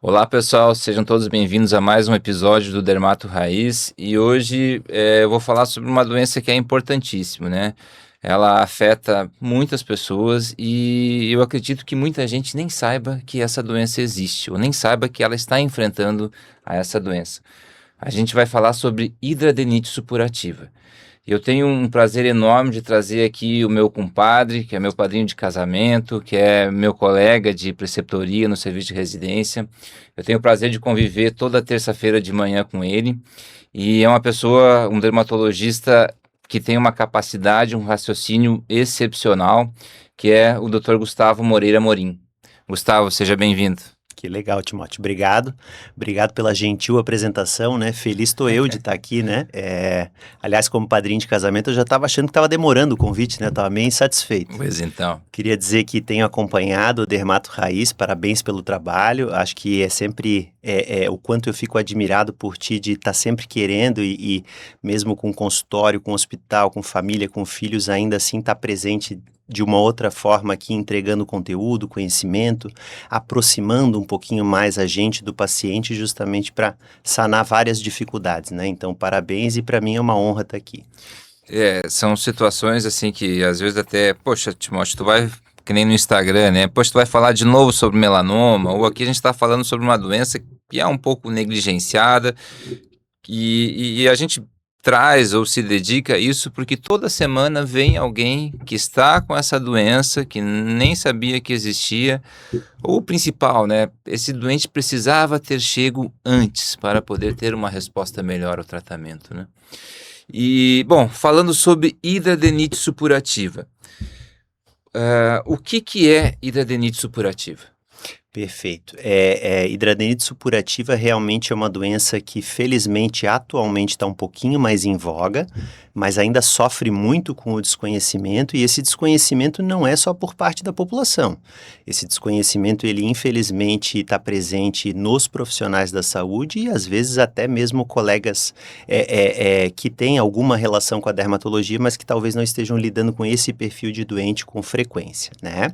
Olá pessoal, sejam todos bem-vindos a mais um episódio do Dermato Raiz e hoje eu vou falar sobre uma doença que é importantíssima, né? Ela afeta muitas pessoas e eu acredito que muita gente nem saiba que essa doença existe ou nem saiba que ela está enfrentando a essa doença. A gente vai falar sobre hidradenite supurativa. Eu tenho um prazer enorme de trazer aqui o meu compadre, que é meu padrinho de casamento, que é meu colega de preceptoria no serviço de residência. Eu tenho o prazer de conviver toda terça-feira de manhã com ele. E é uma pessoa, um dermatologista que tem uma capacidade, um raciocínio excepcional, que é o Dr. Gustavo Moreira Morim. Gustavo, seja bem-vindo. Que legal, Timóteo. Obrigado. Obrigado pela gentil apresentação, né? Feliz estou eu de estar aqui, né? Aliás, como padrinho de casamento, eu já estava achando que estava demorando o convite, né? Estava meio insatisfeito. Pois então. Queria dizer que tenho acompanhado o Dermato Raiz, parabéns pelo trabalho. Acho que é sempre o quanto eu fico admirado por ti de estar sempre querendo e mesmo com consultório, com hospital, com família, com filhos, ainda assim estar presente de uma outra forma aqui, entregando conteúdo, conhecimento, aproximando um pouquinho mais a gente do paciente justamente para sanar várias dificuldades, né? Então, parabéns e para mim é uma honra estar aqui. São situações assim que às vezes até, poxa, Timóteo, tu vai, que nem no Instagram, né? Poxa, tu vai falar de novo sobre melanoma, ou aqui a gente está falando sobre uma doença que é um pouco negligenciada, e a gente traz ou se dedica a isso porque toda semana vem alguém que está com essa doença, que nem sabia que existia, ou o principal, né? Esse doente precisava ter chego antes para poder ter uma resposta melhor ao tratamento, né? E, bom, falando sobre hidradenite supurativa, o que é hidradenite supurativa? Perfeito. Hidradenite supurativa realmente é uma doença que, felizmente, atualmente está um pouquinho mais em voga, mas ainda sofre muito com o desconhecimento, e esse desconhecimento não é só por parte da população. Esse desconhecimento, ele infelizmente está presente nos profissionais da saúde e, às vezes, até mesmo colegas que têm alguma relação com a dermatologia, mas que talvez não estejam lidando com esse perfil de doente com frequência, né?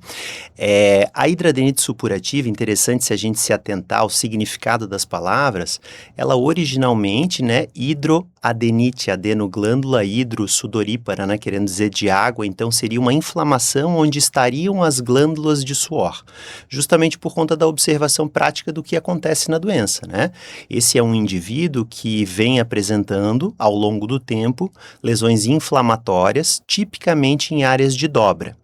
A hidradenite supurativa, interessante se a gente se atentar ao significado das palavras, ela originalmente, né, hidroadenite, adenoglândula hidrosudorípara, né, querendo dizer de água, então seria uma inflamação onde estariam as glândulas de suor, justamente por conta da observação prática do que acontece na doença, né? Esse é um indivíduo que vem apresentando, ao longo do tempo, lesões inflamatórias, tipicamente em áreas de dobra.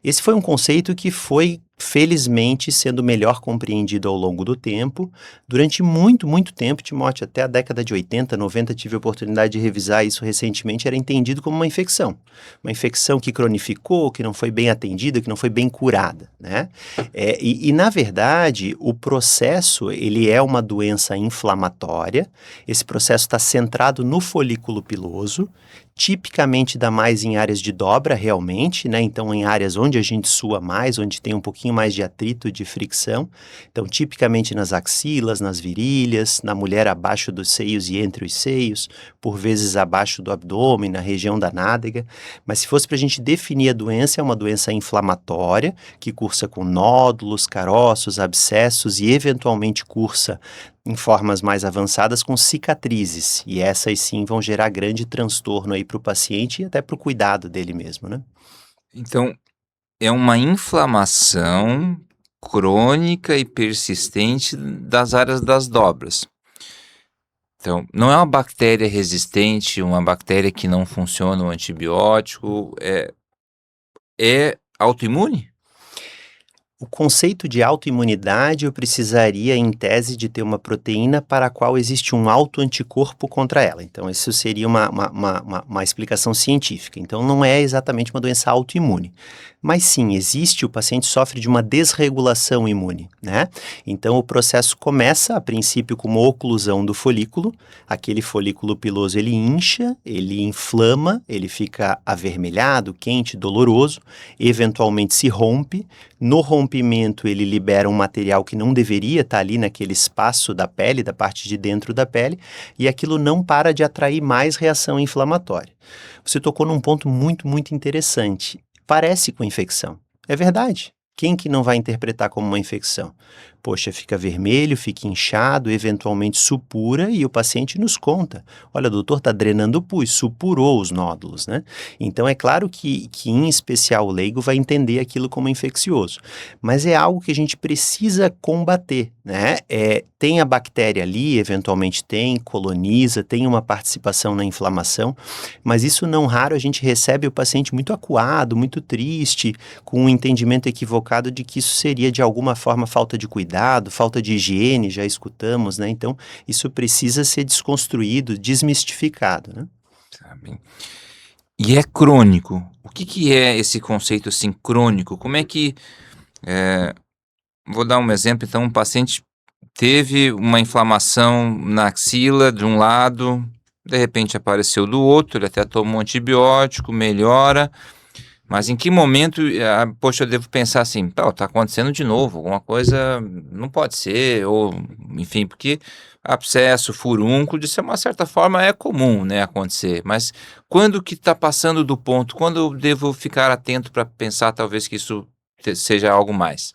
Esse foi um conceito que foi, felizmente, sendo melhor compreendido ao longo do tempo. Durante muito, muito tempo, Timóteo, até a década de 80, 90, tive a oportunidade de revisar isso recentemente, era entendido como uma infecção. Uma infecção que cronificou, que não foi bem atendida, que não foi bem curada, né? Na verdade, o processo, ele é uma doença inflamatória. Esse processo está centrado no folículo piloso, tipicamente dá mais em áreas de dobra, realmente, né? Então, em áreas onde a gente sua mais, onde tem um pouquinho mais de atrito, de fricção. Então, tipicamente nas axilas, nas virilhas, na mulher abaixo dos seios e entre os seios, por vezes abaixo do abdômen, na região da nádega. Mas se fosse para a gente definir a doença, é uma doença inflamatória, que cursa com nódulos, caroços, abscessos e eventualmente cursa em formas mais avançadas com cicatrizes, e essas sim vão gerar grande transtorno aí para o paciente e até para o cuidado dele mesmo, né? Então, é uma inflamação crônica e persistente das áreas das dobras. Então, não é uma bactéria resistente, uma bactéria que não funciona o antibiótico, é autoimune? O conceito de autoimunidade, eu precisaria, em tese, de ter uma proteína para a qual existe um autoanticorpo contra ela. Então, isso seria uma explicação científica. Então, não é exatamente uma doença autoimune. Mas sim, o paciente sofre de uma desregulação imune, né? Então, o processo começa, a princípio, com uma oclusão do folículo. Aquele folículo piloso, ele incha, ele inflama, ele fica avermelhado, quente, doloroso, eventualmente se rompe. No rompimento, ele libera um material que não deveria estar ali naquele espaço da pele, da parte de dentro da pele, e aquilo não para de atrair mais reação inflamatória. Você tocou num ponto muito, muito interessante. Parece com infecção. É verdade. Quem que não vai interpretar como uma infecção? Poxa, fica vermelho, fica inchado, eventualmente supura e o paciente nos conta. Olha, doutor, está drenando pus, supurou os nódulos, né? Então é claro que em especial o leigo vai entender aquilo como infeccioso, mas é algo que a gente precisa combater, né? Tem a bactéria ali, eventualmente tem, coloniza, tem uma participação na inflamação, mas isso não raro a gente recebe o paciente muito acuado, muito triste, com um entendimento equivocado de que isso seria de alguma forma falta de cuidado, falta de higiene, já escutamos, né? Então isso precisa ser desconstruído, desmistificado, né? Sabe? E é crônico. O que que é esse conceito assim crônico? Como é que vou dar um exemplo, então, um paciente teve uma inflamação na axila de um lado, de repente apareceu do outro, ele até tomou um antibiótico, melhora, mas em que momento, poxa, eu devo pensar assim, pô, tá acontecendo de novo, alguma coisa não pode ser, ou enfim, porque abscesso, furúnculo, de uma certa forma é comum, né, acontecer, mas quando que tá passando do ponto, quando eu devo ficar atento para pensar talvez que isso seja algo mais?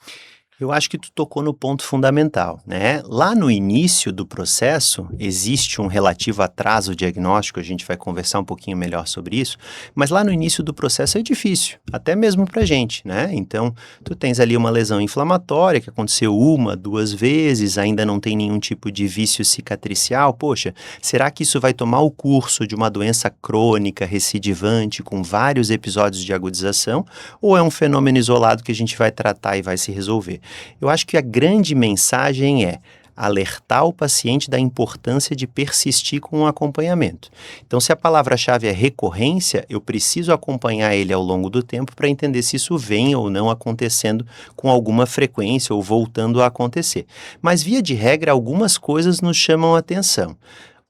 Eu acho que tu tocou no ponto fundamental, né? Lá no início do processo, existe um relativo atraso diagnóstico, a gente vai conversar um pouquinho melhor sobre isso, mas lá no início do processo é difícil, até mesmo pra gente, né? Então, tu tens ali uma lesão inflamatória que aconteceu uma, duas vezes, ainda não tem nenhum tipo de vício cicatricial, poxa, será que isso vai tomar o curso de uma doença crônica, recidivante, com vários episódios de agudização, ou é um fenômeno isolado que a gente vai tratar e vai se resolver? Eu acho que a grande mensagem é alertar o paciente da importância de persistir com o acompanhamento. Então, se a palavra-chave é recorrência, eu preciso acompanhar ele ao longo do tempo para entender se isso vem ou não acontecendo com alguma frequência ou voltando a acontecer. Mas, via de regra, algumas coisas nos chamam a atenção.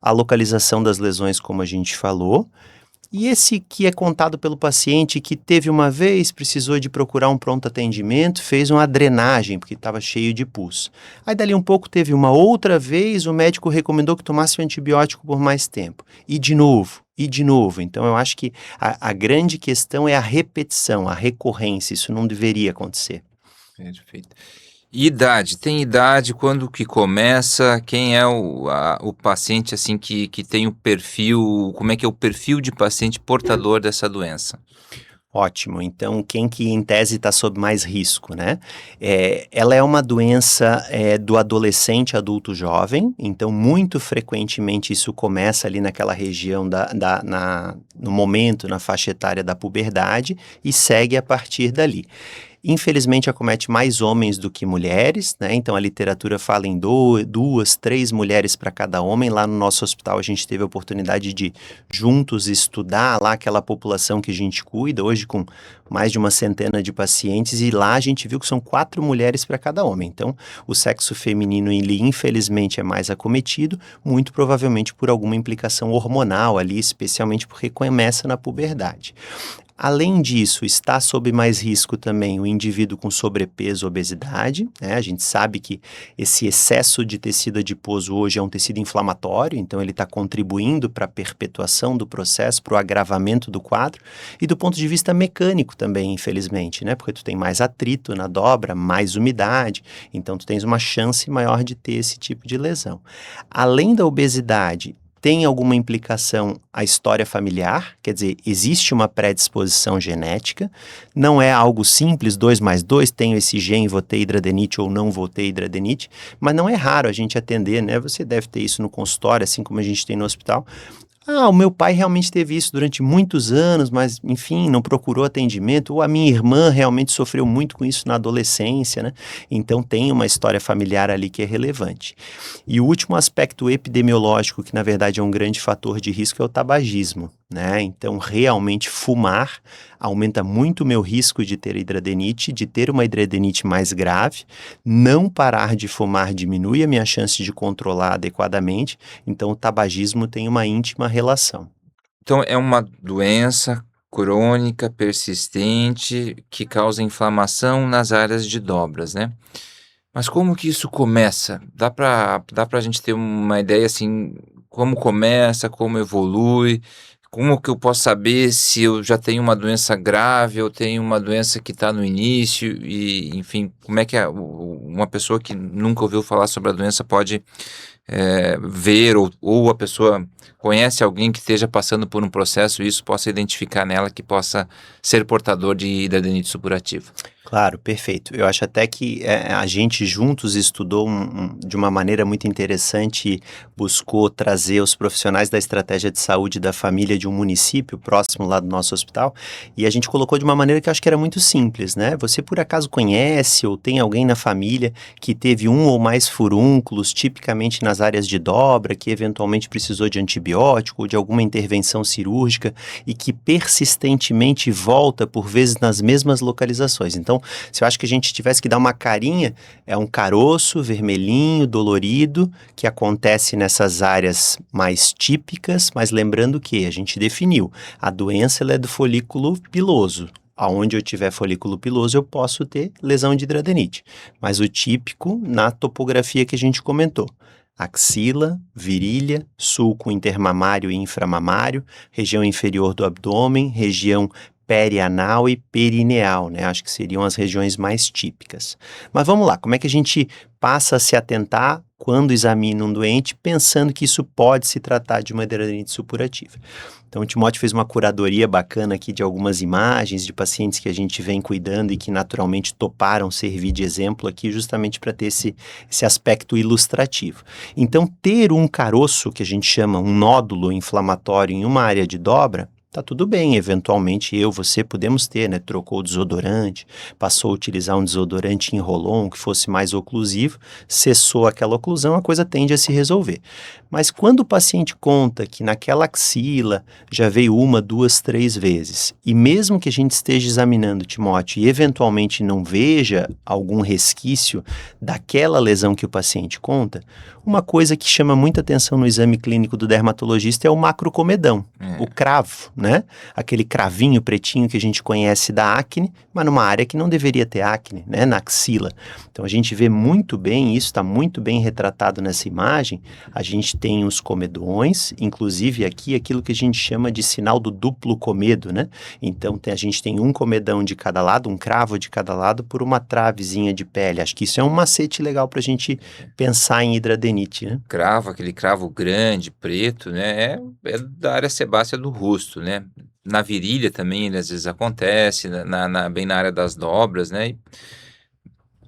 A localização das lesões, como a gente falou, e esse que é contado pelo paciente que teve uma vez, precisou de procurar um pronto atendimento, fez uma drenagem porque estava cheio de pus. Aí dali um pouco teve uma outra vez, o médico recomendou que tomasse o antibiótico por mais tempo. E de novo, e de novo. Então eu acho que a grande questão é a repetição, a recorrência. Isso não deveria acontecer. Perfeito. E idade? Tem idade? Quando que começa? Quem é o paciente assim que tem o perfil? Como é que é o perfil de paciente portador dessa doença? Ótimo. Então, quem que em tese está sob mais risco, né? Ela é uma doença do adolescente adulto jovem, então muito frequentemente isso começa ali naquela região no momento, na faixa etária da puberdade e segue a partir dali. Infelizmente acomete mais homens do que mulheres, né? Então a literatura fala em duas, três mulheres para cada homem. Lá no nosso hospital a gente teve a oportunidade de juntos estudar lá aquela população que a gente cuida, hoje com mais de uma centena de pacientes, e lá a gente viu que são 4 mulheres para cada homem. Então o sexo feminino, ele infelizmente é mais acometido, muito provavelmente por alguma implicação hormonal ali, especialmente porque começa na puberdade. Além disso, está sob mais risco também o indivíduo com sobrepeso, obesidade, né? A gente sabe que esse excesso de tecido adiposo hoje é um tecido inflamatório, então ele está contribuindo para a perpetuação do processo, para o agravamento do quadro, e do ponto de vista mecânico também, infelizmente, né? Porque tu tem mais atrito na dobra, mais umidade, então tu tens uma chance maior de ter esse tipo de lesão. Além da obesidade, tem alguma implicação a história familiar, quer dizer, existe uma predisposição genética, não é algo simples, 2 mais 2, tenho esse gene, vou ter hidradenite ou não vou ter hidradenite, mas não é raro a gente atender, né? Você deve ter isso no consultório, assim como a gente tem no hospital. O meu pai realmente teve isso durante muitos anos, mas, enfim, não procurou atendimento. Ou a minha irmã realmente sofreu muito com isso na adolescência, né? Então, tem uma história familiar ali que é relevante. E o último aspecto epidemiológico, que na verdade é um grande fator de risco, é o tabagismo, né? Então, realmente, fumar aumenta muito o meu risco de ter hidradenite, de ter uma hidradenite mais grave. Não parar de fumar diminui a minha chance de controlar adequadamente. Então, o tabagismo tem uma íntima relação. Então é uma doença crônica, persistente, que causa inflamação nas áreas de dobras, né? Mas como que isso começa? Dá pra gente ter uma ideia assim, como começa, como evolui? como que eu posso saber se eu já tenho uma doença grave ou tenho uma doença que está no início e, enfim, como é que uma pessoa que nunca ouviu falar sobre a doença pode ver ou a pessoa conhece alguém que esteja passando por um processo e isso possa identificar nela que possa ser portador de hidradenite supurativa? Claro, perfeito. Eu acho até que a gente juntos estudou de uma maneira muito interessante, buscou trazer os profissionais da estratégia de saúde da família de um município próximo lá do nosso hospital, e a gente colocou de uma maneira que eu acho que era muito simples, né? Você por acaso conhece ou tem alguém na família que teve um ou mais furúnculos, tipicamente nas áreas de dobra, que eventualmente precisou de antibiótico ou de alguma intervenção cirúrgica e que persistentemente volta por vezes nas mesmas localizações. Então, se eu acho que a gente tivesse que dar uma carinha, é um caroço vermelhinho, dolorido, que acontece nessas áreas mais típicas, mas lembrando que a gente definiu, a doença ela é do folículo piloso. Aonde eu tiver folículo piloso, eu posso ter lesão de hidradenite. Mas o típico, na topografia que a gente comentou, axila, virilha, sulco intermamário e inframamário, região inferior do abdômen, região perianal e perineal, né? Acho que seriam as regiões mais típicas. Mas vamos lá, como é que a gente passa a se atentar quando examina um doente, pensando que isso pode se tratar de uma hidradenite supurativa? Então, o Timóteo fez uma curadoria bacana aqui de algumas imagens de pacientes que a gente vem cuidando e que naturalmente toparam servir de exemplo aqui justamente para ter esse aspecto ilustrativo. Então, ter um caroço, que a gente chama um nódulo inflamatório em uma área de dobra, tá tudo bem, eventualmente você podemos ter, né? Trocou o desodorante, passou a utilizar um desodorante em roll-on que fosse mais oclusivo, cessou aquela oclusão, a coisa tende a se resolver. Mas quando o paciente conta que naquela axila já veio 1, 2, 3 vezes, e mesmo que a gente esteja examinando Timóteo e eventualmente não veja algum resquício daquela lesão que o paciente conta, uma coisa que chama muita atenção no exame clínico do dermatologista é o macrocomedão, o cravo, né? Aquele cravinho pretinho que a gente conhece da acne, mas numa área que não deveria ter acne, né? Na axila. Então a gente vê muito bem, isso está muito bem retratado nessa imagem. A gente tem os comedões, inclusive aqui aquilo que a gente chama de sinal do duplo comedo, né? Então a gente tem um comedão de cada lado, um cravo de cada lado por uma travezinha de pele. Acho que isso é um macete legal para a gente pensar em hidradenite, né? Cravo, aquele cravo grande, preto, né? É da área sebácea do rosto, né? Na virilha também, ele às vezes acontece, bem na área das dobras, né? E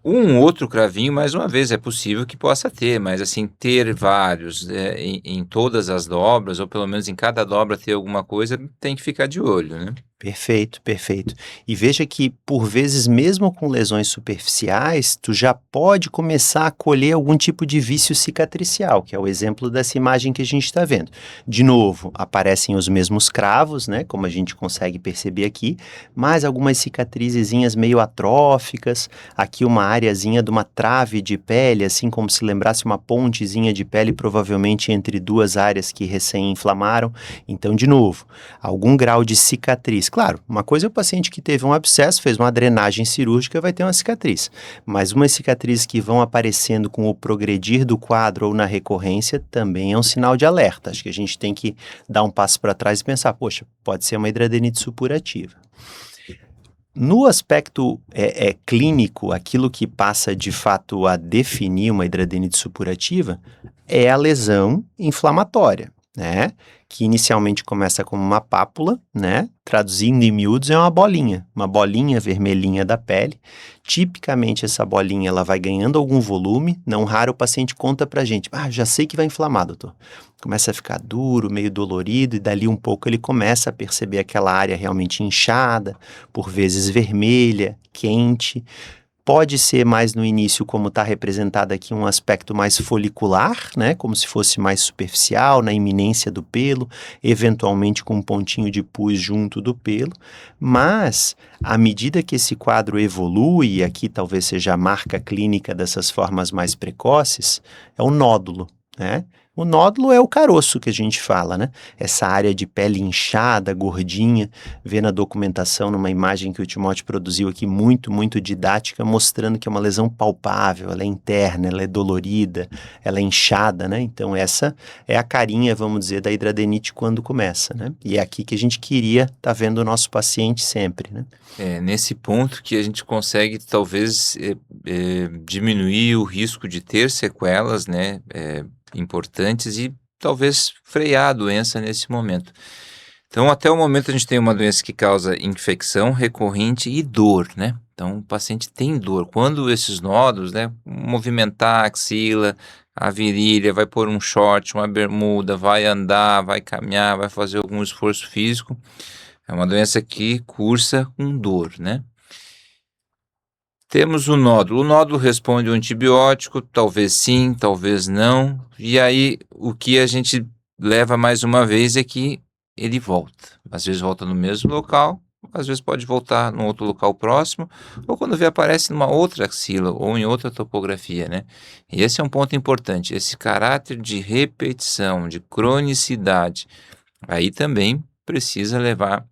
um outro cravinho, mais uma vez, é possível que possa ter, mas assim, ter vários em todas as dobras, ou pelo menos em cada dobra ter alguma coisa, tem que ficar de olho, né? Perfeito, perfeito. E veja que, por vezes, mesmo com lesões superficiais, tu já pode começar a colher algum tipo de vício cicatricial, que é o exemplo dessa imagem que a gente está vendo. De novo, aparecem os mesmos cravos, né, como a gente consegue perceber aqui, mas algumas cicatrizezinhas meio atróficas, aqui uma areazinha de uma trave de pele, assim como se lembrasse uma pontezinha de pele, provavelmente entre duas áreas que recém-inflamaram. Então, de novo, algum grau de cicatriz. Claro, uma coisa é o paciente que teve um abscesso, fez uma drenagem cirúrgica, vai ter uma cicatriz. Mas umas cicatrizes que vão aparecendo com o progredir do quadro ou na recorrência também é um sinal de alerta. Acho que a gente tem que dar um passo para trás e pensar, poxa, pode ser uma hidradenite supurativa. No aspecto clínico, aquilo que passa de fato a definir uma hidradenite supurativa é a lesão inflamatória, né? Que inicialmente começa como uma pápula, né? Traduzindo em miúdos, é uma bolinha vermelhinha da pele. Tipicamente essa bolinha ela vai ganhando algum volume, não raro o paciente conta pra gente, já sei que vai inflamar, doutor. Começa a ficar duro, meio dolorido, e dali um pouco ele começa a perceber aquela área realmente inchada, por vezes vermelha, quente. Pode ser mais no início, como está representado aqui, um aspecto mais folicular, né? Como se fosse mais superficial, na iminência do pelo, eventualmente com um pontinho de pus junto do pelo. Mas, à medida que esse quadro evolui, e aqui talvez seja a marca clínica dessas formas mais precoces, é o nódulo, né? O nódulo é o caroço que a gente fala, né? Essa área de pele inchada, gordinha, vê na documentação, numa imagem que o Timóteo produziu aqui, muito, muito didática, mostrando que é uma lesão palpável, ela é interna, ela é dolorida, ela é inchada, né? Então essa é a carinha, vamos dizer, da hidradenite quando começa, né? E é aqui que a gente queria estar vendo o nosso paciente sempre, né? É nesse ponto que a gente consegue talvez diminuir o risco de ter sequelas, né, importantes e talvez frear a doença nesse momento. Então, até o momento a gente tem uma doença que causa infecção recorrente e dor, né? Então, o paciente tem dor. Quando esses nódulos, né, movimentar a axila, a virilha, vai pôr um short, uma bermuda, vai andar, vai caminhar, vai fazer algum esforço físico, é uma doença que cursa com dor, né? Temos o nódulo. O nódulo responde ao antibiótico, talvez sim, talvez não. E aí, o que a gente leva mais uma vez é que ele volta. Às vezes volta no mesmo local, às vezes pode voltar num outro local próximo, ou quando vê aparece numa outra axila ou em outra topografia, né? E esse é um ponto importante, esse caráter de repetição, de cronicidade. Aí também precisa levar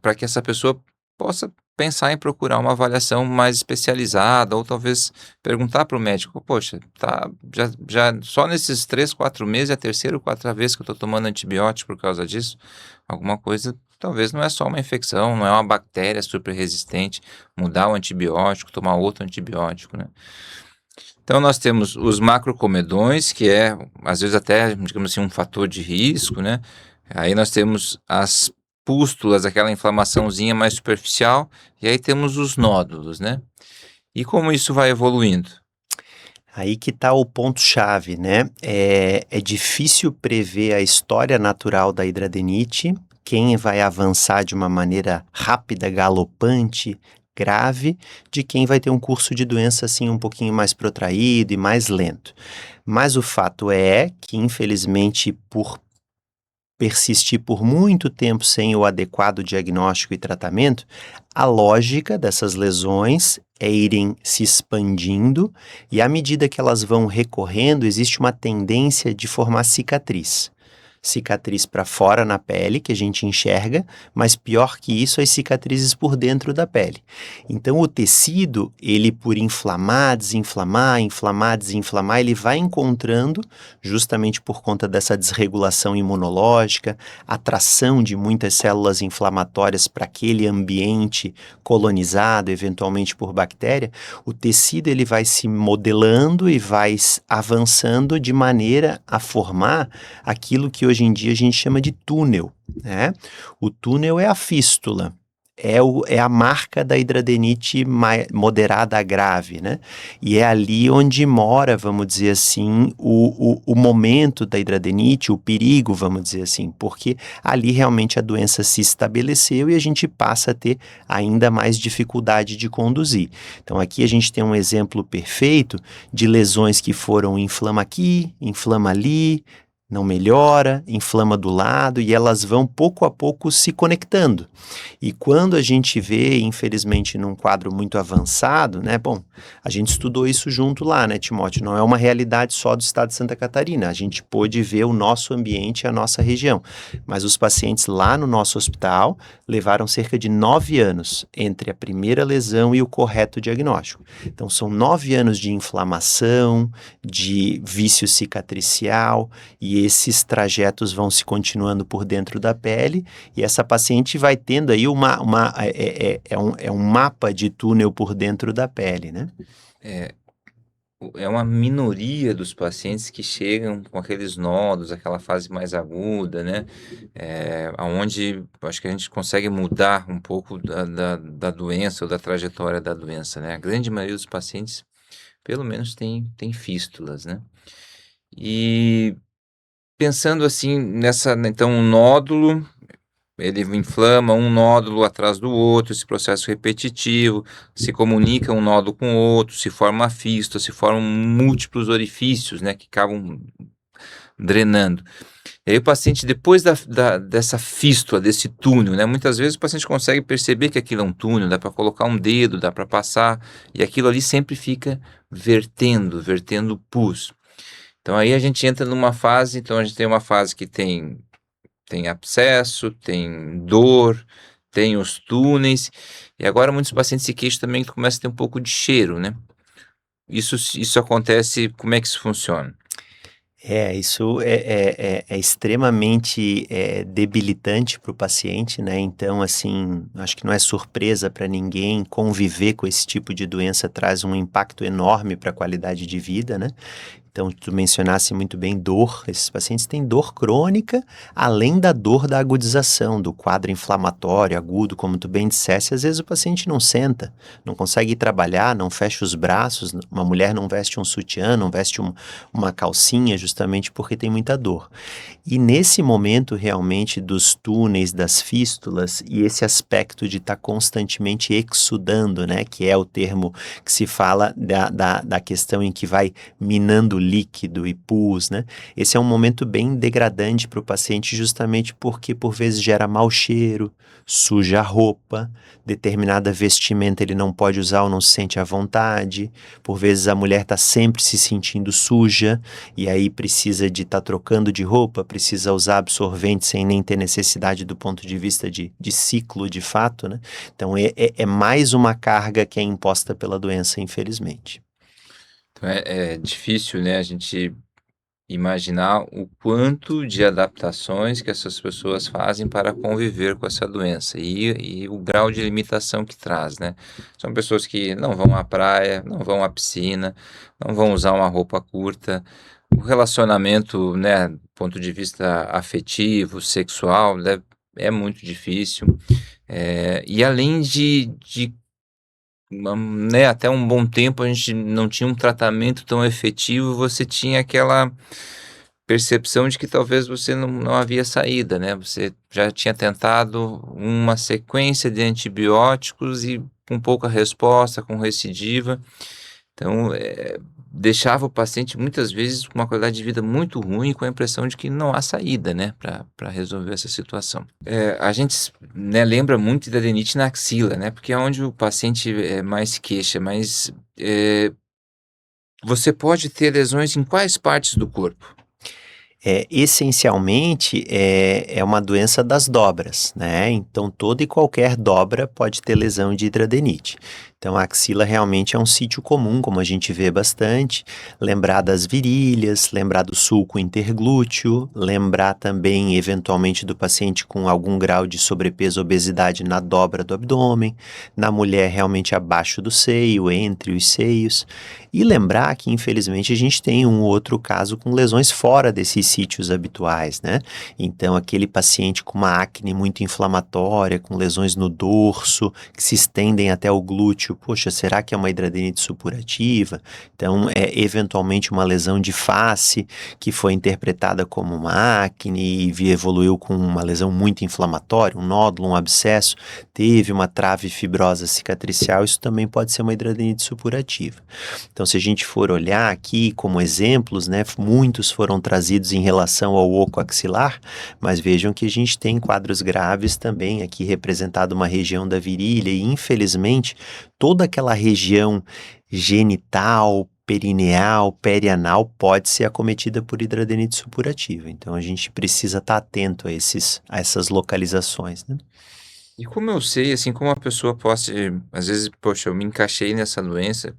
para que essa pessoa possa pensar em procurar uma avaliação mais especializada ou talvez perguntar para o médico, poxa, tá, já só nesses 3, 4 meses é a terceira ou quarta vez que eu estou tomando antibiótico por causa disso, alguma coisa, talvez não é só uma infecção, não é uma bactéria super resistente, mudar o antibiótico, tomar outro antibiótico, né? Então nós temos os macrocomedões, que é às vezes até, digamos assim, um fator de risco, né? Aí nós temos as pústulas, aquela inflamaçãozinha mais superficial, e aí temos os nódulos, né? E como isso vai evoluindo? Aí que está o ponto-chave, né? É difícil prever a história natural da hidradenite, quem vai avançar de uma maneira rápida, galopante, grave, de quem vai ter um curso de doença assim um pouquinho mais protraído e mais lento. Mas o fato é que, infelizmente, por persistir por muito tempo sem o adequado diagnóstico e tratamento, a lógica dessas lesões é irem se expandindo e à medida que elas vão recorrendo, existe uma tendência de formar cicatriz. Cicatriz para fora na pele, que a gente enxerga, mas pior que isso, as cicatrizes por dentro da pele. Então, o tecido, ele por inflamar, desinflamar, inflamar, desinflamar, ele vai encontrando, justamente por conta dessa desregulação imunológica, atração de muitas células inflamatórias para aquele ambiente colonizado, eventualmente por bactéria, o tecido ele vai se modelando e vai avançando de maneira a formar aquilo que hoje em dia a gente chama de túnel, né? O túnel é a fístula, é a marca da hidradenite moderada a grave, né? E é ali onde mora, vamos dizer assim, o momento da hidradenite, o perigo, vamos dizer assim, porque ali realmente a doença se estabeleceu e a gente passa a ter ainda mais dificuldade de conduzir. Então aqui a gente tem um exemplo perfeito de lesões que foram inflama aqui, inflama ali, não melhora, inflama do lado e elas vão pouco a pouco se conectando. E quando a gente vê, infelizmente, num quadro muito avançado, né? Bom, a gente estudou isso junto lá, né, Timóteo? Não é uma realidade só do estado de Santa Catarina. A gente pôde ver o nosso ambiente e a nossa região. Mas os pacientes lá no nosso hospital levaram cerca de 9 anos entre a primeira lesão e o correto diagnóstico. Então, são 9 anos de inflamação, de vício cicatricial, e esses trajetos vão se continuando por dentro da pele, e essa paciente vai tendo aí um mapa de túnel por dentro da pele, né? É uma minoria dos pacientes que chegam com aqueles nódulos, aquela fase mais aguda, né? Onde acho que a gente consegue mudar um pouco da doença ou da trajetória da doença, né? A grande maioria dos pacientes, pelo menos, tem fístulas, né? E pensando assim então um nódulo, ele inflama um nódulo atrás do outro, esse processo repetitivo, se comunica um nódulo com o outro, se forma fístula, se formam múltiplos orifícios, né, que acabam drenando. E aí o paciente, depois dessa fístula, desse túnel, né, muitas vezes o paciente consegue perceber que aquilo é um túnel, dá para colocar um dedo, dá para passar, e aquilo ali sempre fica vertendo pus. Então aí a gente entra numa fase, então a gente tem uma fase que tem abscesso, tem dor, tem os túneis, e agora muitos pacientes se queixam também que começa a ter um pouco de cheiro, né. Isso acontece, como é que isso funciona? Isso é extremamente debilitante para o paciente, né? Então, assim, acho que não é surpresa para ninguém conviver com esse tipo de doença traz um impacto enorme para a qualidade de vida, né? Então, tu mencionasse muito bem dor. Esses pacientes têm dor crônica, além da dor da agudização, do quadro inflamatório agudo, como tu bem dissesse. Às vezes o paciente não senta, não consegue ir trabalhar, não fecha os braços. Uma mulher não veste um sutiã, não veste uma calcinha, justamente porque tem muita dor. E nesse momento realmente dos túneis, das fístulas e esse aspecto de estar constantemente exsudando, né, que é o termo que se fala da questão em que vai minando líquido e pus, né, esse é um momento bem degradante para o paciente justamente porque por vezes gera mau cheiro, suja a roupa, determinada vestimenta ele não pode usar ou não se sente à vontade, por vezes a mulher está sempre se sentindo suja, e aí precisa de estar trocando de roupa, precisa usar absorvente sem nem ter necessidade do ponto de vista de ciclo de fato, né? Então é mais uma carga que é imposta pela doença, infelizmente. Então é difícil, né, a gente imaginar o quanto de adaptações que essas pessoas fazem para conviver com essa doença e o grau de limitação que traz, né. São pessoas que não vão à praia, não vão à piscina, não vão usar uma roupa curta. O relacionamento, né, do ponto de vista afetivo, sexual, né, é muito difícil. E além de né, até um bom tempo a gente não tinha um tratamento tão efetivo, você tinha aquela percepção de que talvez você não havia saída, né, você já tinha tentado uma sequência de antibióticos e com pouca resposta, com recidiva. Então, deixava o paciente muitas vezes com uma qualidade de vida muito ruim, com a impressão de que não há saída, né, para resolver essa situação. A gente né, lembra muito da adenite na axila, né, porque é onde o paciente, mais se queixa, mas, você pode ter lesões em quais partes do corpo? Essencialmente, é uma doença das dobras, né? Então, toda e qualquer dobra pode ter lesão de hidradenite. Então, a axila realmente é um sítio comum, como a gente vê bastante. Lembrar das virilhas, lembrar do sulco interglúteo, lembrar também, eventualmente, do paciente com algum grau de sobrepeso, obesidade na dobra do abdômen, na mulher realmente abaixo do seio, entre os seios. E lembrar que, infelizmente, a gente tem um outro caso com lesões fora desses sítios habituais, né? Então, aquele paciente com uma acne muito inflamatória, com lesões no dorso, que se estendem até o glúteo, poxa, será que é uma hidradenite supurativa? Então, é eventualmente uma lesão de face que foi interpretada como uma acne e evoluiu com uma lesão muito inflamatória, um nódulo, um abscesso, teve uma trave fibrosa cicatricial, isso também pode ser uma hidradenite supurativa. Então, se a gente for olhar aqui como exemplos, né, muitos foram trazidos em relação ao oco axilar, mas vejam que a gente tem quadros graves também, aqui representado uma região da virilha, e infelizmente toda aquela região genital, perineal, perianal pode ser acometida por hidradenite supurativa. Então a gente precisa estar atento a essas localizações, né? E como eu sei, assim, como a pessoa pode às vezes, poxa, eu me encaixei nessa doença,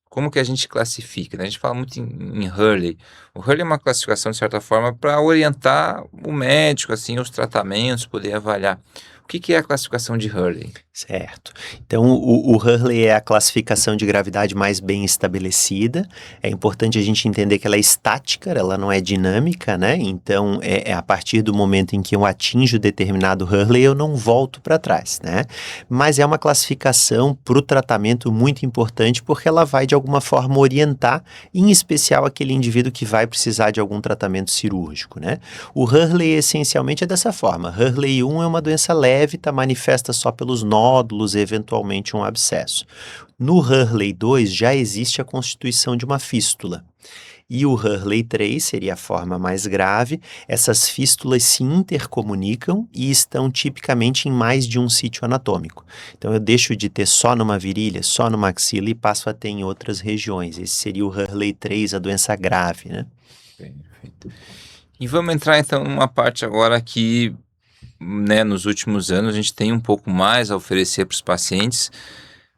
como que a gente classifica, né? A gente fala muito em Hurley. O Hurley é uma classificação, de certa forma, para orientar o médico, assim, os tratamentos, poder avaliar. O que que é a classificação de Hurley? Certo. Então, o Hurley é a classificação de gravidade mais bem estabelecida. É importante a gente entender que ela é estática, ela não é dinâmica, né? Então, é a partir do momento em que eu atinjo determinado Hurley, eu não volto para trás, né? Mas é uma classificação para o tratamento muito importante, porque ela vai, de alguma forma, orientar, em especial, aquele indivíduo que vai precisar de algum tratamento cirúrgico, né? O Hurley, essencialmente, é dessa forma. Hurley 1 é uma doença leve, tá manifesta só pelos nódulos e eventualmente um abscesso. No Hurley 2 já existe a constituição de uma fístula. e o Hurley 3 seria a forma mais grave. Essas fístulas se intercomunicam e estão tipicamente em mais de um sítio anatômico. Então eu deixo de ter só numa virilha, só numa axila e passo a ter em outras regiões. Esse seria o Hurley 3, a doença grave, né? Perfeito. E vamos entrar então numa parte agora que, né, nos últimos anos a gente tem um pouco mais a oferecer para os pacientes,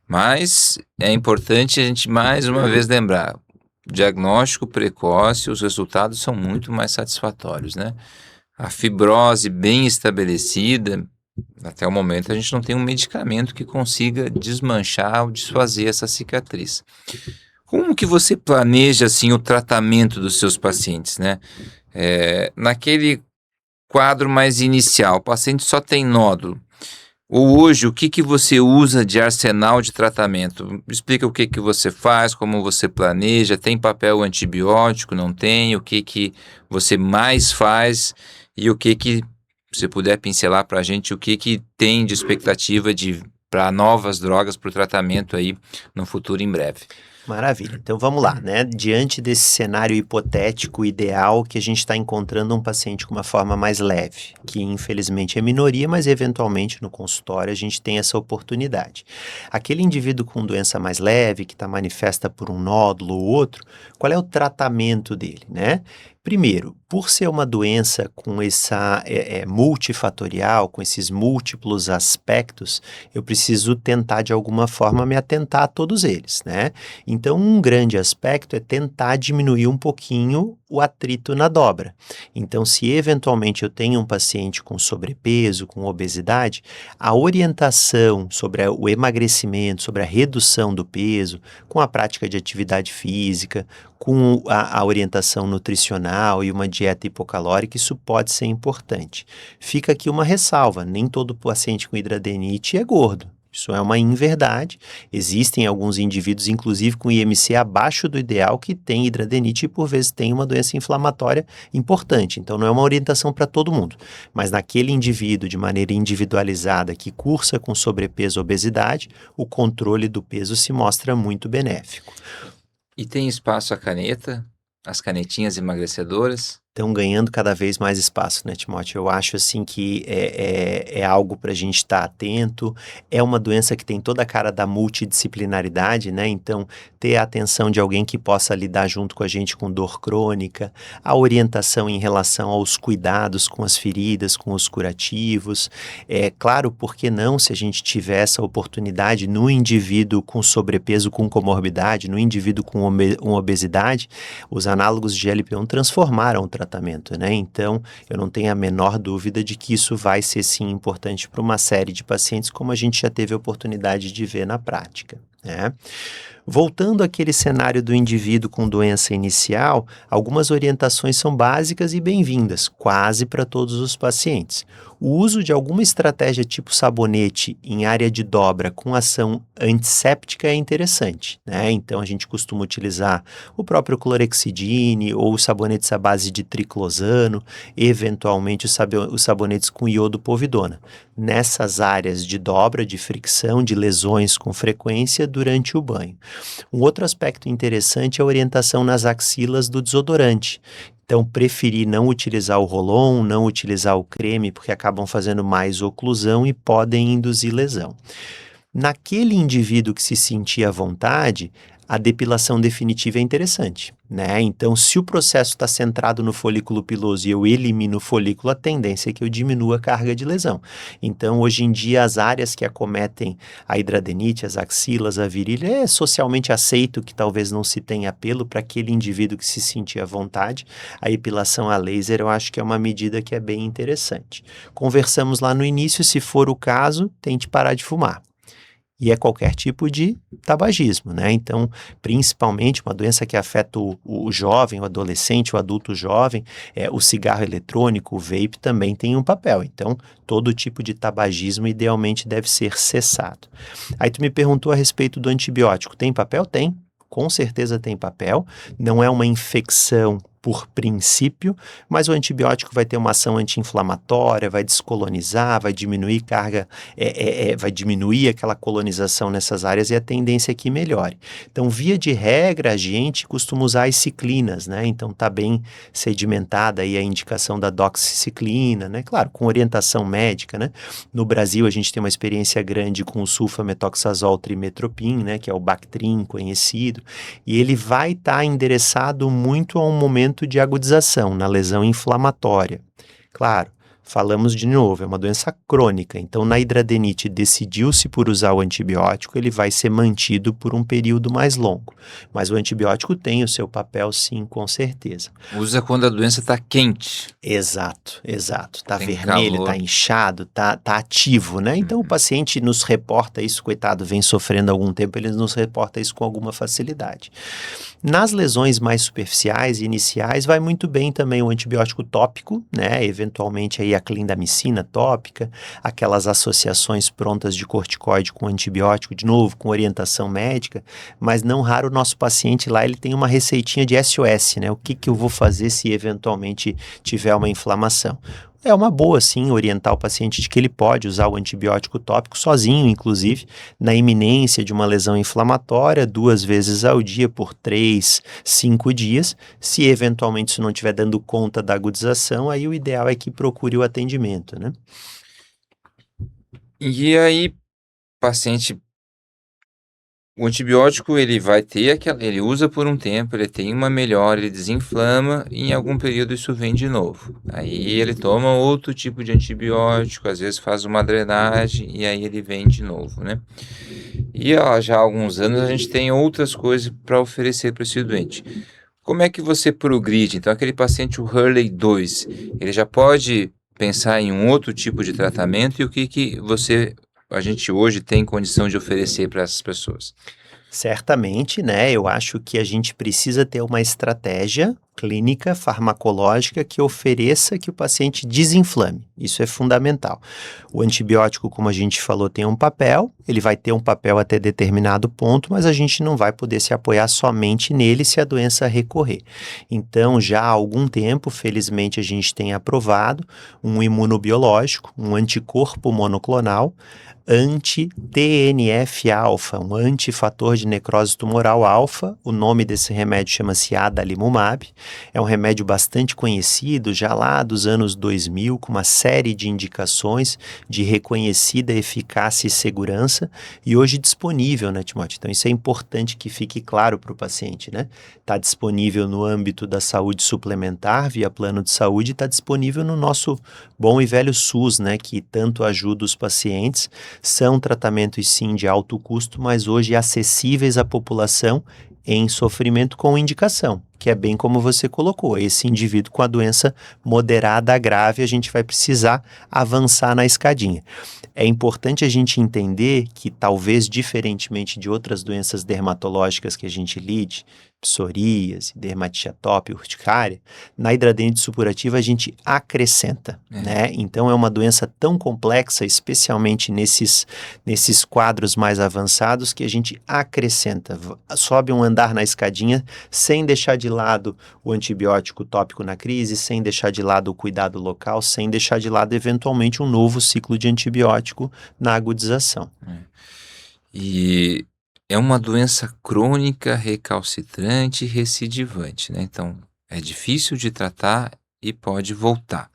mas é importante a gente mais uma vez lembrar, diagnóstico precoce, os resultados são muito mais satisfatórios, né? A fibrose bem estabelecida, até o momento a gente não tem um medicamento que consiga desmanchar ou desfazer essa cicatriz. Como que você planeja assim o tratamento dos seus pacientes, né? Naquele quadro mais inicial, o paciente só tem nódulo. Ou hoje, o que que você usa de arsenal de tratamento? Explica o que que você faz, como você planeja, tem papel antibiótico, não tem? O que que você mais faz e o que que, se puder pincelar para a gente, o que que tem de expectativa para novas drogas para o tratamento aí no futuro em breve? Maravilha. Então vamos lá, né? Diante desse cenário hipotético ideal que a gente está encontrando um paciente com uma forma mais leve, que infelizmente é minoria, mas eventualmente no consultório a gente tem essa oportunidade. Aquele indivíduo com doença mais leve, que está manifesta por um nódulo ou outro, qual é o tratamento dele, né? Primeiro, por ser uma doença com essa multifatorial, com esses múltiplos aspectos, eu preciso tentar de alguma forma me atentar a todos eles, né? Então, um grande aspecto é tentar diminuir um pouquinho o atrito na dobra. Então, se eventualmente eu tenho um paciente com sobrepeso, com obesidade, a orientação sobre o emagrecimento, sobre a redução do peso, com a prática de atividade física, com a orientação nutricional e uma dieta hipocalórica, isso pode ser importante. Fica aqui uma ressalva, nem todo paciente com hidradenite é gordo. Isso é uma inverdade. Existem alguns indivíduos, inclusive com IMC abaixo do ideal, que têm hidradenite e por vezes têm uma doença inflamatória importante. Então não é uma orientação para todo mundo. Mas naquele indivíduo, de maneira individualizada, que cursa com sobrepeso ou obesidade, o controle do peso se mostra muito benéfico. E tem espaço a caneta, as canetinhas emagrecedoras? Estão ganhando cada vez mais espaço, né, Timóteo? Eu acho, assim, que é algo para a gente estar atento. É uma doença que tem toda a cara da multidisciplinaridade, né? Então, ter a atenção de alguém que possa lidar junto com a gente com dor crônica, a orientação em relação aos cuidados com as feridas, com os curativos. É claro, por que não, se a gente tiver essa oportunidade no indivíduo com sobrepeso, com comorbidade, no indivíduo com obesidade, os análogos de GLP-1 transformaram o tratamento, né? Então, eu não tenho a menor dúvida de que isso vai ser sim importante para uma série de pacientes, como a gente já teve a oportunidade de ver na prática, né? Voltando àquele cenário do indivíduo com doença inicial, algumas orientações são básicas e bem-vindas, quase para todos os pacientes. O uso de alguma estratégia tipo sabonete em área de dobra com ação antisséptica é interessante, né? Então a gente costuma utilizar o próprio clorexidine ou os sabonetes à base de triclosano, eventualmente os sabonetes com iodopovidona, nessas áreas de dobra, de fricção, de lesões com frequência durante o banho. Um outro aspecto interessante é a orientação nas axilas do desodorante. Então, preferir não utilizar o roll-on, não utilizar o creme, porque acabam fazendo mais oclusão e podem induzir lesão. Naquele indivíduo que se sentir à vontade, a depilação definitiva é interessante, né? Então, se o processo está centrado no folículo piloso e eu elimino o folículo, a tendência é que eu diminua a carga de lesão. Então, hoje em dia, as áreas que acometem a hidradenite, as axilas, a virilha, é socialmente aceito que talvez não se tenha apelo para aquele indivíduo que se sentir à vontade. A epilação a laser, eu acho que é uma medida que é bem interessante. Conversamos lá no início, se for o caso, tente parar de fumar. E é qualquer tipo de tabagismo, né? Então, principalmente uma doença que afeta o jovem, o adolescente, o adulto jovem, o cigarro eletrônico, o vape também tem um papel. Então, todo tipo de tabagismo idealmente deve ser cessado. Aí tu me perguntou a respeito do antibiótico. Tem papel? Tem. Com certeza tem papel. Não é uma infecção por princípio, mas o antibiótico vai ter uma ação anti-inflamatória, vai descolonizar, vai diminuir carga, vai diminuir aquela colonização nessas áreas e a tendência é que melhore. Então, via de regra, a gente costuma usar as ciclinas, né? Então, tá bem sedimentada aí a indicação da doxiciclina, né? Claro, com orientação médica, né? No Brasil, a gente tem uma experiência grande com o sulfametoxazol trimetoprim, né? Que é o Bactrim conhecido, e ele vai estar endereçado muito a um momento de agudização, na lesão inflamatória. Claro, falamos de novo, é uma doença crônica, então na hidradenite decidiu-se por usar o antibiótico, ele vai ser mantido por um período mais longo, mas o antibiótico tem o seu papel sim, com certeza. Usa quando a doença está quente. Exato, tá Tem vermelho, calor. tá inchado, tá ativo, né? Então o paciente nos reporta isso, coitado, vem sofrendo há algum tempo, ele nos reporta isso com alguma facilidade. Nas lesões mais superficiais e iniciais, vai muito bem também o antibiótico tópico, né? Eventualmente aí a clindamicina tópica, aquelas associações prontas de corticoide com antibiótico, de novo, com orientação médica, mas não raro o nosso paciente lá, ele tem uma receitinha de SOS, né? O que eu vou fazer se eventualmente tiver uma inflamação? É uma boa, sim, orientar o paciente de que ele pode usar o antibiótico tópico sozinho, inclusive, na iminência de uma lesão inflamatória, 2 vezes ao dia por 3, 5 dias. Se eventualmente isso não estiver dando conta da agudização, aí o ideal é que procure o atendimento, né? E aí, paciente, o antibiótico ele vai ter ele usa por um tempo, ele tem uma melhora, ele desinflama e em algum período isso vem de novo. Aí ele toma outro tipo de antibiótico, às vezes faz uma drenagem e aí ele vem de novo, né? E já há alguns anos a gente tem outras coisas para oferecer para esse doente. Como é que você progride? Então aquele paciente, o Hurley 2, ele já pode pensar em um outro tipo de tratamento e o que a gente hoje tem condição de oferecer para essas pessoas? Certamente, né? Eu acho que a gente precisa ter uma estratégia clínica, farmacológica, que ofereça que o paciente desinflame. Isso é fundamental. O antibiótico, como a gente falou, tem um papel, ele vai ter um papel até determinado ponto, mas a gente não vai poder se apoiar somente nele se a doença recorrer. Então, já há algum tempo, felizmente, a gente tem aprovado um imunobiológico, um anticorpo monoclonal, anti-TNF-alfa, um antifator de necrose tumoral alfa. O nome desse remédio chama-se adalimumab. É um remédio bastante conhecido, já lá dos anos 2000, com uma série de indicações de reconhecida eficácia e segurança, e hoje disponível, né, Timóteo? Então isso é importante que fique claro para o paciente, né? Está disponível no âmbito da saúde suplementar, via plano de saúde, está disponível no nosso bom e velho SUS, né, que tanto ajuda os pacientes. São tratamentos, sim, de alto custo, mas hoje acessíveis à população em sofrimento com indicação, que é bem como você colocou. Esse indivíduo com a doença moderada a grave, a gente vai precisar avançar na escadinha. É importante a gente entender que, talvez diferentemente de outras doenças dermatológicas que a gente lide, psoríase, dermatite atópica, urticária, na hidradenite supurativa a gente acrescenta, né? Então é uma doença tão complexa, especialmente nesses quadros mais avançados, que a gente acrescenta, sobe um andar na escadinha, sem deixar de lado o antibiótico tópico na crise, sem deixar de lado o cuidado local, sem deixar de lado eventualmente um novo ciclo de antibiótico na agudização. E é uma doença crônica, recalcitrante e recidivante, né? Então, é difícil de tratar e pode voltar.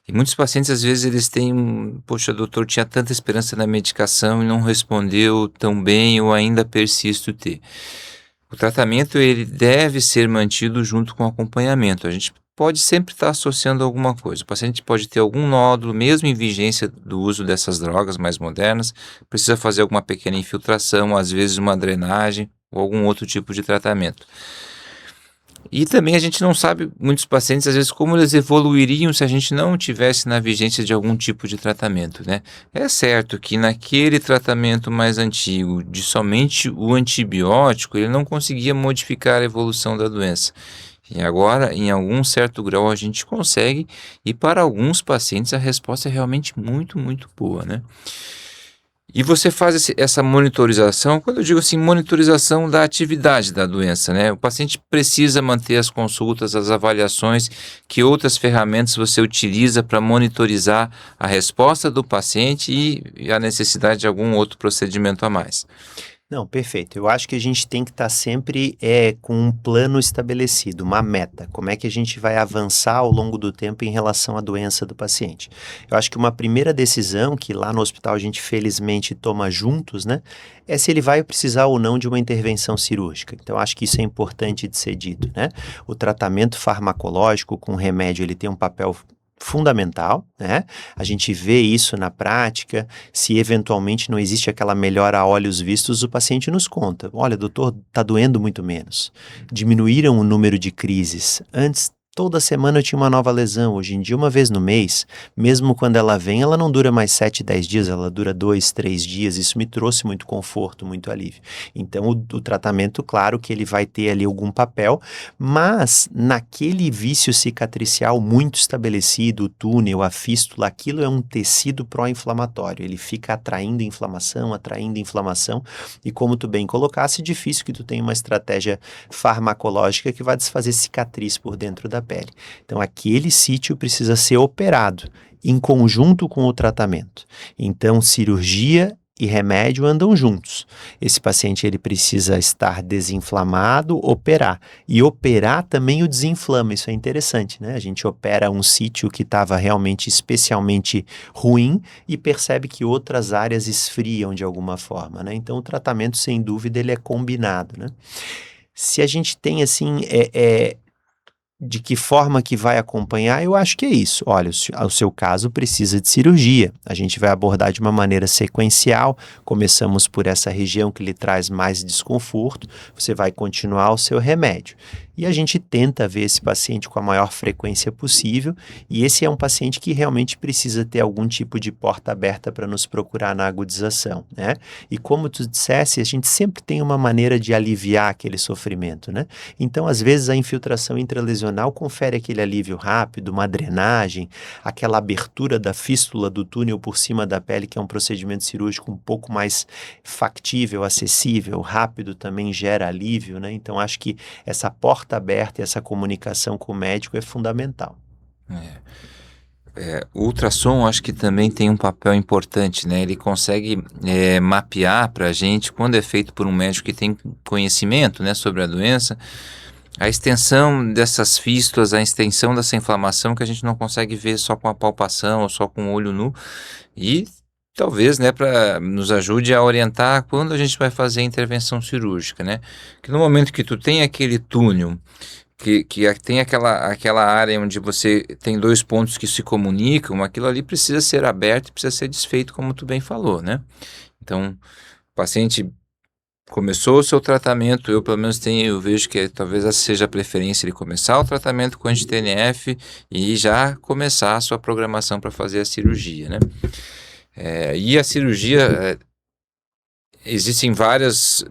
E muitos pacientes, às vezes, eles têm, poxa, doutor, tinha tanta esperança na medicação e não respondeu tão bem, ou ainda persisto ter. O tratamento, ele deve ser mantido junto com o acompanhamento. A gente pode sempre estar associando alguma coisa. O paciente pode ter algum nódulo, mesmo em vigência do uso dessas drogas mais modernas, precisa fazer alguma pequena infiltração, às vezes uma drenagem ou algum outro tipo de tratamento. E também a gente não sabe, muitos pacientes, às vezes, como eles evoluiriam se a gente não tivesse na vigência de algum tipo de tratamento, né? É certo que naquele tratamento mais antigo, de somente o antibiótico, ele não conseguia modificar a evolução da doença. E agora, em algum certo grau, a gente consegue, e para alguns pacientes a resposta é realmente muito, muito boa, né? E você faz essa monitorização, quando eu digo assim, monitorização da atividade da doença, né? O paciente precisa manter as consultas, as avaliações, que outras ferramentas você utiliza para monitorizar a resposta do paciente e a necessidade de algum outro procedimento a mais. Não, perfeito. Eu acho que a gente tem que estar sempre com um plano estabelecido, uma meta. Como é que a gente vai avançar ao longo do tempo em relação à doença do paciente? Eu acho que uma primeira decisão que lá no hospital a gente felizmente toma juntos, né, é se ele vai precisar ou não de uma intervenção cirúrgica. Então, acho que isso é importante de ser dito, né? O tratamento farmacológico com remédio, ele tem um papel fundamental, né? A gente vê isso na prática. Se eventualmente não existe aquela melhora a olhos vistos, o paciente nos conta: olha, doutor, tá doendo muito menos. Diminuíram o número de crises. Antes, toda semana eu tinha uma nova lesão. Hoje em dia, uma vez no mês, mesmo quando ela vem, ela não dura mais 7, 10 dias, ela dura 2, 3 dias. Isso me trouxe muito conforto, muito alívio. Então, o tratamento, claro que ele vai ter ali algum papel, mas naquele vício cicatricial muito estabelecido, o túnel, a fístula, aquilo é um tecido pró-inflamatório. Ele fica atraindo inflamação, e como tu bem colocasse, é difícil que tu tenha uma estratégia farmacológica que vai desfazer cicatriz por dentro da pele. Então, aquele sítio precisa ser operado em conjunto com o tratamento. Então, cirurgia e remédio andam juntos. Esse paciente ele precisa estar desinflamado, operar. E operar também o desinflama, isso é interessante, né? A gente opera um sítio que estava realmente especialmente ruim e percebe que outras áreas esfriam de alguma forma, né? Então, o tratamento, sem dúvida, ele é combinado, né? Se a gente tem, assim, de que forma que vai acompanhar, eu acho que é isso. Olha, o seu caso precisa de cirurgia. A gente vai abordar de uma maneira sequencial. Começamos por essa região que lhe traz mais desconforto. Você vai continuar o seu remédio. E a gente tenta ver esse paciente com a maior frequência possível. E esse é um paciente que realmente precisa ter algum tipo de porta aberta para nos procurar na agudização, né? E como tu dissesse, a gente sempre tem uma maneira de aliviar aquele sofrimento, né? Então, às vezes, a infiltração intralesional confere aquele alívio rápido, uma drenagem, aquela abertura da fístula do túnel por cima da pele, que é um procedimento cirúrgico um pouco mais factível, acessível, rápido, também gera alívio, né? Então, acho que essa porta aberta e essa comunicação com o médico é fundamental. O ultrassom acho que também tem um papel importante, né? Ele consegue mapear para a gente, quando é feito por um médico que tem conhecimento, né, sobre a doença, a extensão dessas fístulas, a extensão dessa inflamação que a gente não consegue ver só com a palpação ou só com o olho nu, e talvez, né, para nos ajude a orientar quando a gente vai fazer a intervenção cirúrgica, né? Que no momento que tu tem aquele túnel, que tem aquela área onde você tem dois pontos que se comunicam, aquilo ali precisa ser aberto e precisa ser desfeito, como tu bem falou, né? Então, o paciente começou o seu tratamento, eu pelo menos eu vejo que talvez essa seja a preferência, ele começar o tratamento com anti-TNF e já começar a sua programação para fazer a cirurgia, né? E a cirurgia, existem vários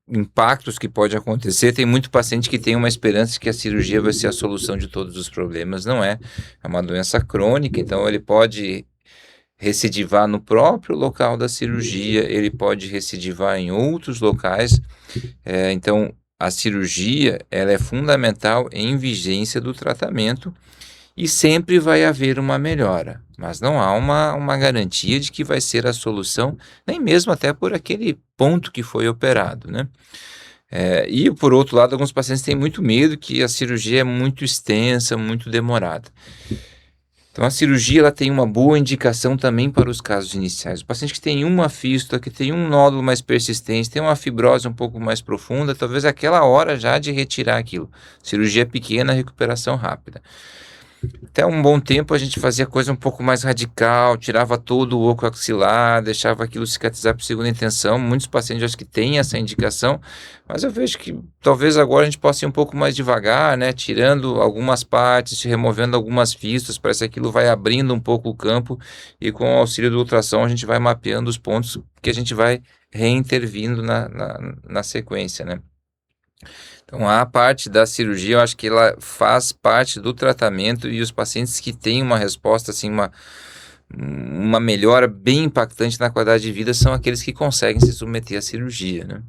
impactos que pode acontecer. Tem muito paciente que tem uma esperança de que a cirurgia vai ser a solução de todos os problemas. Não é. É uma doença crônica, então ele pode recidivar no próprio local da cirurgia, ele pode recidivar em outros locais. Então, a cirurgia ela é fundamental em vigência do tratamento e sempre vai haver uma melhora, mas não há uma garantia de que vai ser a solução, nem mesmo até por aquele ponto que foi operado, né? E por outro lado, alguns pacientes têm muito medo que a cirurgia é muito extensa, muito demorada. Então, a cirurgia ela tem uma boa indicação também para os casos iniciais. O paciente que tem uma fístula, que tem um nódulo mais persistente, tem uma fibrose um pouco mais profunda, talvez aquela hora já de retirar aquilo. Cirurgia pequena, recuperação rápida. Até um bom tempo a gente fazia coisa um pouco mais radical, tirava todo o oco axilar, deixava aquilo cicatrizar por segunda intenção. Muitos pacientes acho que têm essa indicação, mas eu vejo que talvez agora a gente possa ir um pouco mais devagar, né? Tirando algumas partes, removendo algumas fístulas, parece que aquilo vai abrindo um pouco o campo e com o auxílio do ultrassom a gente vai mapeando os pontos que a gente vai reintervindo na sequência, né? Então, a parte da cirurgia, eu acho que ela faz parte do tratamento e os pacientes que têm uma resposta, assim, uma melhora bem impactante na qualidade de vida são aqueles que conseguem se submeter à cirurgia, né?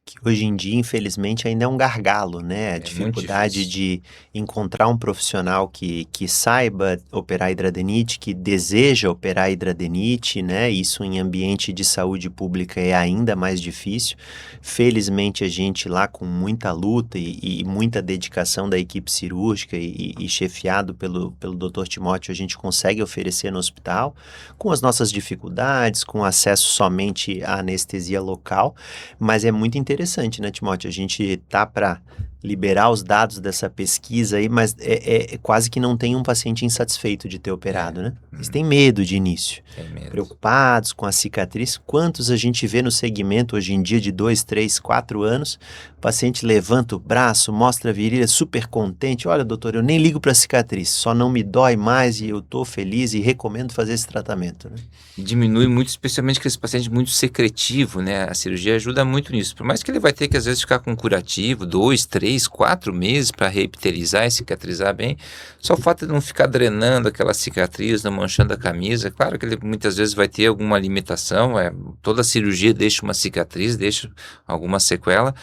Que hoje em dia, infelizmente, ainda é um gargalo, né? A É muito dificuldade difícil. de encontrar um profissional que saiba operar hidradenite, que deseja operar hidradenite, né? Isso em ambiente de saúde pública é ainda mais difícil. Felizmente, a gente lá com muita luta e muita dedicação da equipe cirúrgica e chefiado pelo Dr. Timóteo, a gente consegue oferecer no hospital, com as nossas dificuldades, com acesso somente à anestesia local. Mas é muito interessante, né, Timóteo? A gente tá para liberar os dados dessa pesquisa aí, mas é quase que não tem um paciente insatisfeito de ter operado, né? Eles têm medo de início, Tem medo. preocupados com a cicatriz. Quantos a gente vê no segmento hoje em dia de 2, 3, 4 anos, o paciente levanta o braço, mostra a virilha, super contente. Olha, doutor, eu nem ligo para a cicatriz, só não me dói mais e eu tô feliz e recomendo fazer esse tratamento, né? Diminui muito, especialmente aqueles pacientes muito secretivo, né? A cirurgia ajuda muito nisso. Por mais que ele vai ter que, às vezes, ficar com um curativo, 2, 3, 4 meses para reepitelizar e cicatrizar bem. Só o fato de não ficar drenando aquela cicatriz, não manchando a camisa. Claro que ele muitas vezes vai ter alguma limitação. Toda cirurgia deixa uma cicatriz, deixa alguma sequela.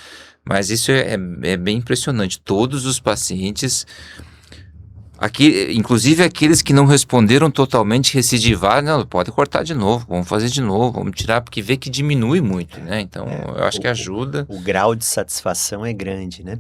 Mas isso é bem impressionante. Todos os pacientes... Aqui, inclusive aqueles que não responderam totalmente, recidivaram, não, pode cortar de novo, vamos fazer de novo, vamos tirar, porque vê que diminui muito, né? Então, eu acho que ajuda. O grau de satisfação é grande, né?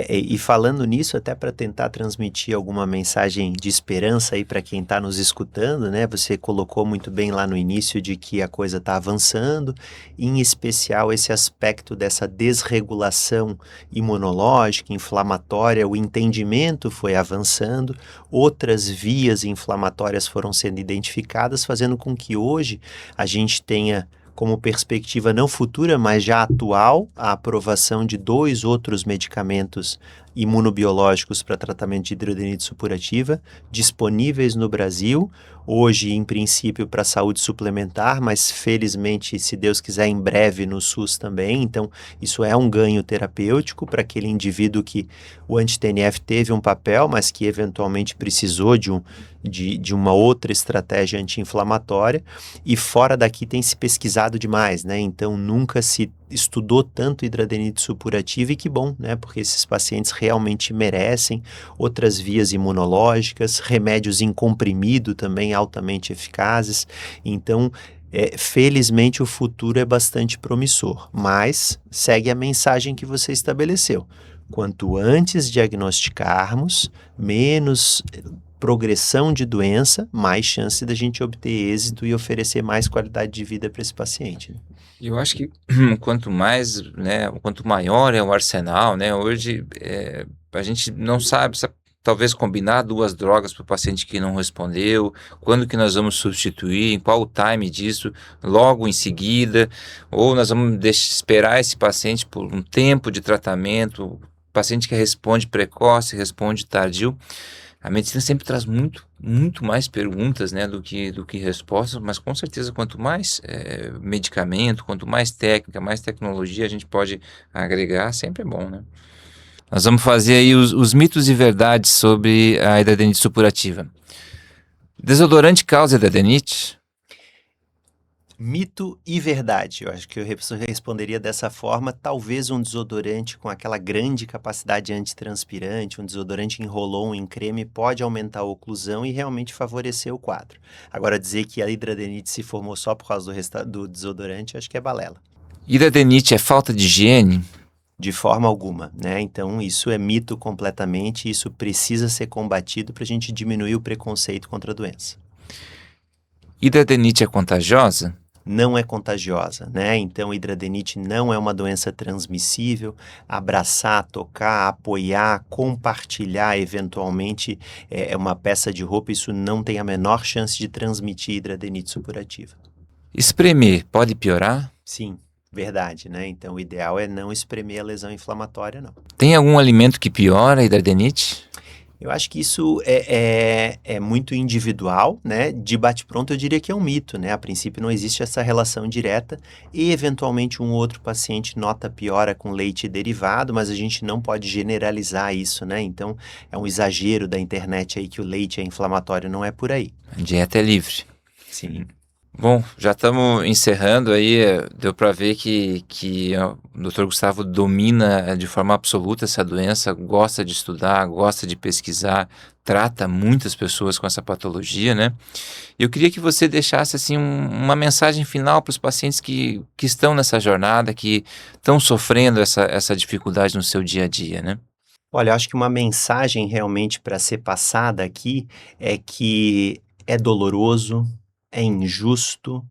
E falando nisso, até para tentar transmitir alguma mensagem de esperança aí para quem está nos escutando, né? Você colocou muito bem lá no início de que a coisa está avançando, em especial esse aspecto dessa desregulação imunológica, inflamatória, o entendimento foi avançando, outras vias inflamatórias foram sendo identificadas, fazendo com que hoje a gente tenha como perspectiva não futura, mas já atual, a aprovação de 2 outros medicamentos imunobiológicos para tratamento de hidroadenite supurativa, disponíveis no Brasil, hoje em princípio para saúde suplementar, mas felizmente, se Deus quiser, em breve no SUS também. Então isso é um ganho terapêutico para aquele indivíduo que o anti-TNF teve um papel, mas que eventualmente precisou de uma outra estratégia anti-inflamatória, e fora daqui tem se pesquisado demais, né? Então nunca se estudou tanto hidradenite supurativa, e que bom, né? Porque esses pacientes realmente merecem outras vias imunológicas, remédios em comprimido também altamente eficazes. Então, felizmente o futuro é bastante promissor, mas segue a mensagem que você estabeleceu. Quanto antes diagnosticarmos, menos progressão de doença, mais chance da gente obter êxito e oferecer mais qualidade de vida para esse paciente, né? Eu acho que quanto mais, né, quanto maior é o arsenal, né, hoje a gente não sabe, talvez combinar 2 drogas para o paciente que não respondeu, quando que nós vamos substituir, em qual o time disso, logo em seguida, ou nós vamos esperar esse paciente por um tempo de tratamento, paciente que responde precoce, responde tardio. A medicina sempre traz muito mais perguntas, né, do que respostas, mas com certeza quanto mais medicamento, quanto mais técnica, mais tecnologia a gente pode agregar, sempre é bom, né? Nós vamos fazer aí os mitos e verdades sobre a hidradenite supurativa. Desodorante causa hidradenite? Mito e verdade. Eu acho que eu responderia dessa forma. Talvez um desodorante com aquela grande capacidade antitranspirante, um desodorante em roll-on, em creme, pode aumentar a oclusão e realmente favorecer o quadro. Agora, dizer que a hidradenite se formou só por causa do desodorante, acho que é balela. Hidradenite é falta de higiene? De forma alguma, né? Então, isso é mito completamente, isso precisa ser combatido para a gente diminuir o preconceito contra a doença. Hidradenite é contagiosa? Não é contagiosa, né? Então, hidradenite não é uma doença transmissível. Abraçar, tocar, apoiar, compartilhar, eventualmente, é uma peça de roupa, isso não tem a menor chance de transmitir hidradenite supurativa. Espremer pode piorar? Sim, verdade, né? Então, o ideal é não espremer a lesão inflamatória, não. Tem algum alimento que piora a hidradenite? Eu acho que isso é muito individual, né? De bate-pronto eu diria que é um mito, né? A princípio não existe essa relação direta e eventualmente um outro paciente nota piora com leite derivado, mas a gente não pode generalizar isso, né? Então é um exagero da internet aí que o leite é inflamatório, não é por aí. A dieta é livre. Sim. Bom, já estamos encerrando aí, deu para ver que ó, o Dr. Gustavo domina de forma absoluta essa doença, gosta de estudar, gosta de pesquisar, trata muitas pessoas com essa patologia, né? Eu queria que você deixasse assim uma mensagem final para os pacientes que estão nessa jornada, que estão sofrendo essa dificuldade no seu dia a dia, né? Olha, eu acho que uma mensagem realmente para ser passada aqui é que é doloroso, é injusto,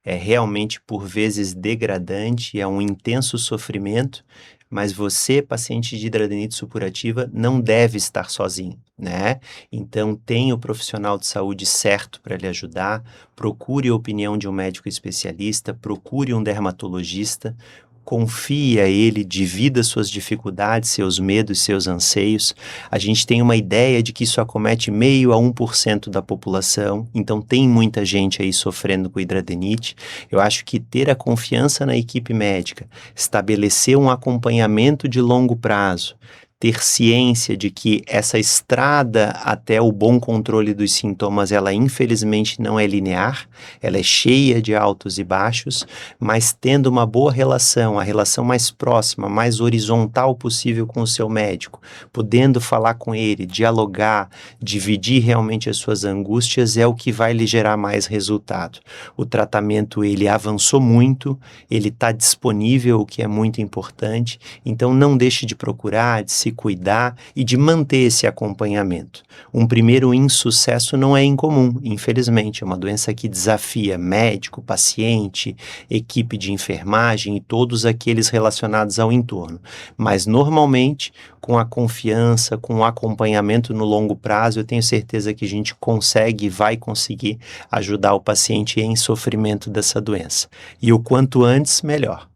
é realmente por vezes degradante, é um intenso sofrimento, mas você, paciente de hidradeniite supurativa, não deve estar sozinho, né? Então, tenha o profissional de saúde certo para lhe ajudar, procure a opinião de um médico especialista, procure um dermatologista, confie a ele, divida suas dificuldades, seus medos, seus anseios. A gente tem uma ideia de que isso acomete 0,5% a 1% da população, então tem muita gente aí sofrendo com hidradeniite. Eu acho que ter a confiança na equipe médica, estabelecer um acompanhamento de longo prazo, ter ciência de que essa estrada até o bom controle dos sintomas, ela infelizmente não é linear, ela é cheia de altos e baixos, mas tendo uma boa relação, a relação mais próxima, mais horizontal possível com o seu médico, podendo falar com ele, dialogar, dividir realmente as suas angústias, é o que vai lhe gerar mais resultado. O tratamento, ele avançou muito, ele está disponível, o que é muito importante, então não deixe de procurar, de se cuidar e de manter esse acompanhamento. Um primeiro insucesso não é incomum, infelizmente, é uma doença que desafia médico, paciente, equipe de enfermagem e todos aqueles relacionados ao entorno. Mas normalmente, com a confiança, com o acompanhamento no longo prazo, eu tenho certeza que a gente consegue e vai conseguir ajudar o paciente em sofrimento dessa doença. E o quanto antes, melhor.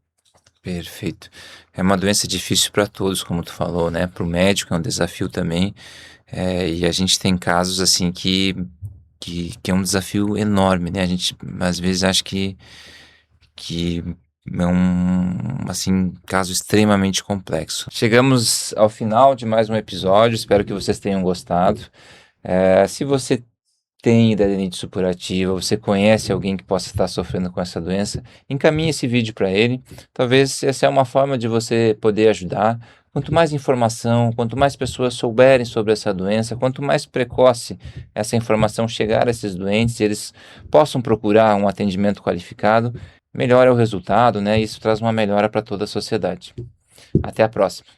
Perfeito. É uma doença difícil para todos, como tu falou, né? Para o médico é um desafio também. E a gente tem casos assim que é um desafio enorme, né? A gente às vezes acha que é um assim, caso extremamente complexo. Chegamos ao final de mais um episódio, espero que vocês tenham gostado. Se você tem hidradeniite supurativa, você conhece alguém que possa estar sofrendo com essa doença, encaminhe esse vídeo para ele. Talvez essa é uma forma de você poder ajudar. Quanto mais informação, quanto mais pessoas souberem sobre essa doença, quanto mais precoce essa informação chegar a esses doentes, eles possam procurar um atendimento qualificado, melhor é o resultado, né? Isso traz uma melhora para toda a sociedade. Até a próxima.